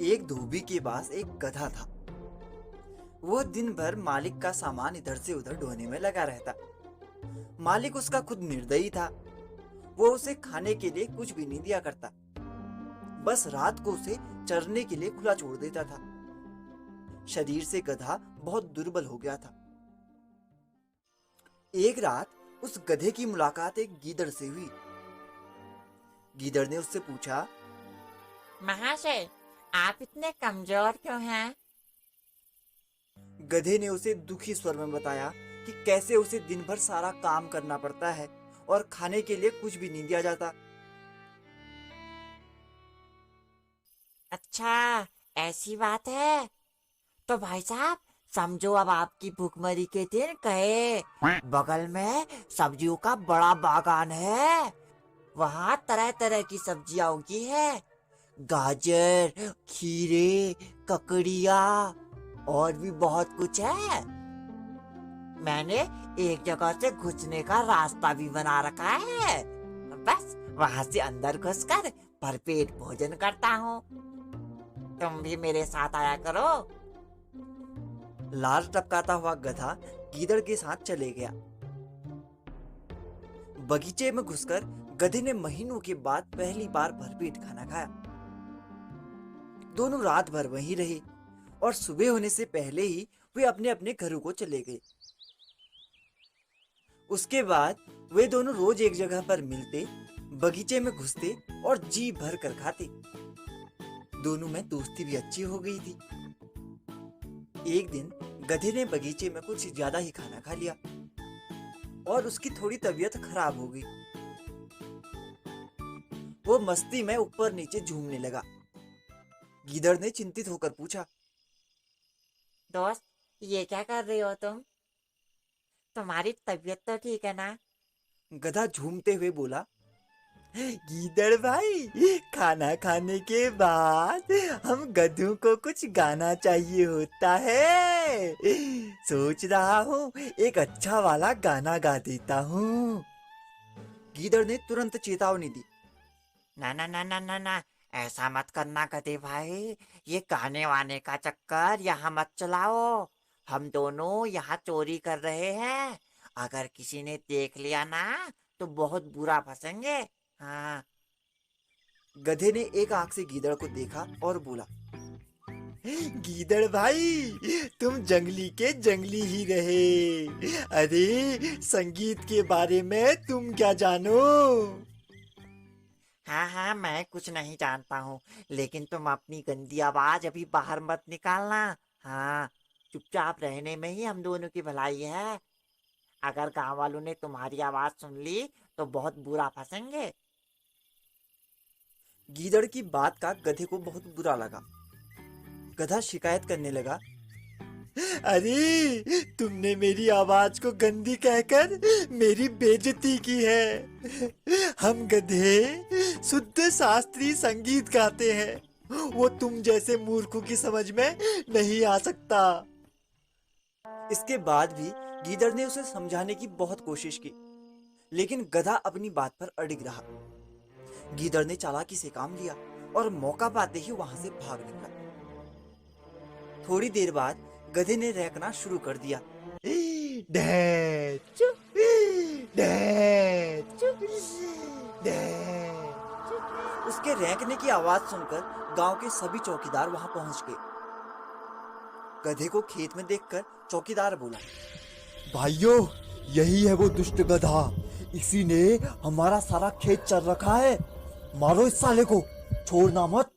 एक धोबी के पास एक गधा था। वह दिन भर मालिक का सामान इधर से उधर ढोने में लगा रहता। मालिक उसका खुद निर्दयी था। वो उसे खाने के लिए कुछ भी नहीं दिया करता, बस रात को उसे चरने के लिए खुला छोड़ देता था। शरीर से गधा बहुत दुर्बल हो गया था। एक रात उस गधे की मुलाकात एक गीदड़ से हुई। गीदड़ ने उससे पूछा, महाशय, आप इतने कमजोर क्यों हैं? गधे ने उसे दुखी स्वर में बताया कि कैसे उसे दिन भर सारा काम करना पड़ता है और खाने के लिए कुछ भी नहीं दिया जाता। अच्छा, ऐसी बात है। तो भाई साहब, समझो अब आपकी भूखमरी के दिन गए। बगल में सब्जियों का बड़ा बागान है। वहाँ तरह तरह की सब्जियां उगी है। गाजर, खीरे, ककड़िया और भी बहुत कुछ है। मैंने एक जगह से घुसने का रास्ता भी बना रखा है। बस वहाँ से अंदर घुसकर भरपेट भोजन करता हूँ। तुम भी मेरे साथ आया करो। लार टपकाता हुआ गधा गीदड़ के साथ चले गया। बगीचे में घुसकर गधे ने महीनों के बाद पहली बार भरपेट खाना खाया। दोनों रात भर वहीं रहे और सुबह होने से पहले ही वे अपने अपने घरों को चले गए। उसके बाद वे दोनों रोज एक जगह पर मिलते, बगीचे में घुसते और जी भर कर खाते। दोनों में दोस्ती भी अच्छी हो गई थी। एक दिन गधे ने बगीचे में कुछ ज्यादा ही खाना खा लिया और उसकी थोड़ी तबीयत खराब हो गई। वो मस्ती में ऊपर नीचे झूमने लगा। गीदड़ ने चिंतित होकर पूछा, दोस्त, ये क्या कर रहे हो तुम? तुम्हारी तबीयत तो ठीक है ना? गधा झूमते हुए बोला, गीदड़ भाई, खाना खाने के बाद हम गधों को कुछ गाना चाहिए होता है। सोच रहा हूँ एक अच्छा वाला गाना गा देता हूँ। गीदड़ ने तुरंत चेतावनी दी, ना ना ना ना ना ना, ऐसा मत करना गधे भाई। ये गाने वाने का चक्कर यहाँ मत चलाओ। हम दोनों यहाँ चोरी कर रहे हैं। अगर किसी ने देख लिया ना तो बहुत बुरा फंसेंगे। हाँ। गधे ने एक आंख से गीदड़ को देखा और बोला, गीदड़ भाई, तुम जंगली के जंगली ही रहे। अरे संगीत के बारे में तुम क्या जानो? हाँ हाँ, मैं कुछ नहीं जानता हूँ, लेकिन तुम अपनी गंदी आवाज अभी बाहर मत निकालना। हाँ, चुपचाप रहने में ही हम दोनों की भलाई है। अगर गांव वालों ने तुम्हारी आवाज सुन ली तो बहुत बुरा फंसेंगे। गीदड़ की बात का गधे को बहुत बुरा लगा। गधा शिकायत करने लगा, अरे तुमने मेरी आवाज को गंदी कहकर मेरी बेइज्जती की है। हम गधे शुद्ध शास्त्रीय संगीत गाते हैं, वो तुम जैसे मूर्खों की समझ में नहीं आ सकता। इसके बाद भी गीदड़ ने उसे समझाने की बहुत कोशिश की, लेकिन गधा अपनी बात पर अड़िग रहा। गीदड़ ने चालाकी से काम लिया और मौका पाते ही वहां से भाग निकला। थोड़ी देर बाद गधे ने रैंकना शुरू कर दिया, डैच, डैच, डैच। उसके रैंकने की आवाज सुनकर गांव के सभी चौकीदार वहां पहुंच गए। गधे को खेत में देखकर चौकीदार बोला, भाइयों, यही है वो दुष्ट गधा। इसी ने हमारा सारा खेत चर रखा है। मारो इस साले को, छोड़ना मत।